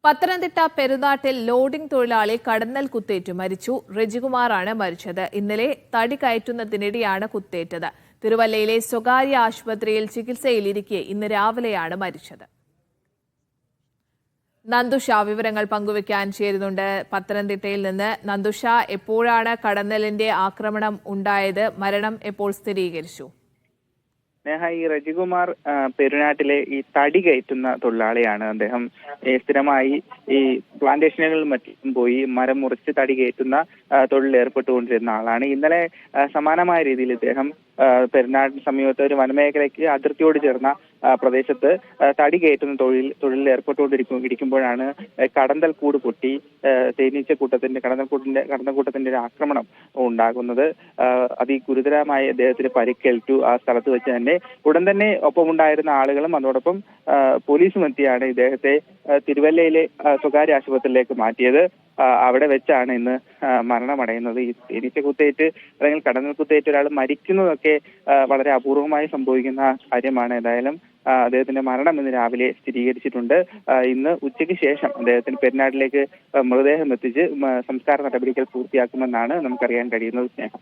Pathanamthitta പെരുന്നാട്ടിൽ loading തൊഴിലാളി കടന്നൽ കുത്തേറ്റു മരിച്ചു. റെജികുമാറാണ് മരിച്ചത്. ഇന്നലെ തടി കയറ്റുന്നതിനിടെയാണ് കുത്തേറ്റത്. തിരുവല്ലയിലെ സ്വകാര്യ ആശുപത്രിയിൽ ചികിത്സയിലിരിക്കെ ഇന്ന് രാവിലെയാണ് മരിച്ചത്. നന്ദുഷ വിവരങ്ങൾ പങ്കുവയ്ക്കാൻ ചേരുന്നുണ്ട് പത്തനംതിട്ടയിൽ നിന്ന്. നന്ദുഷ, എപ്പോഴാണ് കടന്നലിന്റെ ആക്രമണം ഉണ്ടായത്? മരണം എപ്പോൾ സ്ഥിരീകരിച്ചു? ഈ റജികുമാർ പെരുനാട്ടിലെ ഈ തടി കയറ്റുന്ന തൊഴിലാളിയാണ്. അദ്ദേഹം സ്ഥിരമായി ഈ പ്ലാന്റേഷനുകളിൽ മറ്റും പോയി മരം മുറിച്ച് തടി കയറ്റുന്ന തൊഴിലിൽ ഏർപ്പെട്ടുകൊണ്ടിരുന്ന ആളാണ്. ഇന്നലെ സമാനമായ രീതിയിൽ ഇദ്ദേഹം പെരുന്നാടിന് സമീപത്തെ ഒരു വനമേഖലയ്ക്ക് അതിർത്തിയോട് ചേർന്ന പ്രദേശത്ത് തടി കയറ്റുന്ന തൊഴിലിൽ ഏർപ്പെട്ടുകൊണ്ടിരിക്കുമ്പോഴാണ് കടന്തൽ കൂട് പൊട്ടി കടന്നൽക്കൂട്ടത്തിന്റെ ഒരു ആക്രമണം ഉണ്ടാകുന്നത്. അതിഗുരുതരമായ അദ്ദേഹത്തിന് പരിക്കേറ്റു. ആ സ്ഥലത്ത് വെച്ച് തന്നെ ഉടൻ തന്നെ ഒപ്പമുണ്ടായിരുന്ന ആളുകളും അതോടൊപ്പം പോലീസും എത്തിയാണ് ഇദ്ദേഹത്തെ തിരുവല്ലയിലെ സ്വകാര്യ ആശുപത്രിയിലേക്ക് മാറ്റിയത്. അവിടെ വെച്ചാണ് ഇന്ന് മരണമടയുന്നത്. ഈ തേനീച്ച കുത്തേറ്റ് അല്ലെങ്കിൽ കടന്നൽ കുത്തേറ്റ് ഒരാൾ മരിക്കുന്നതൊക്കെ വളരെ അപൂർവമായി സംഭവിക്കുന്ന കാര്യമാണ്. ഏതായാലും അദ്ദേഹത്തിന്റെ മരണം ഇന്ന് രാവിലെ സ്ഥിരീകരിച്ചിട്ടുണ്ട്. ഇന്ന് ഉച്ചയ്ക്ക് ശേഷം അദ്ദേഹത്തിന് പെരുന്നാട്ടിലേക്ക് മൃതദേഹം എത്തിച്ച് സംസ്കാര നടപടികൾ പൂർത്തിയാക്കുമെന്നാണ് നമുക്കറിയാൻ കഴിയുന്നത്. സ്നേഹം.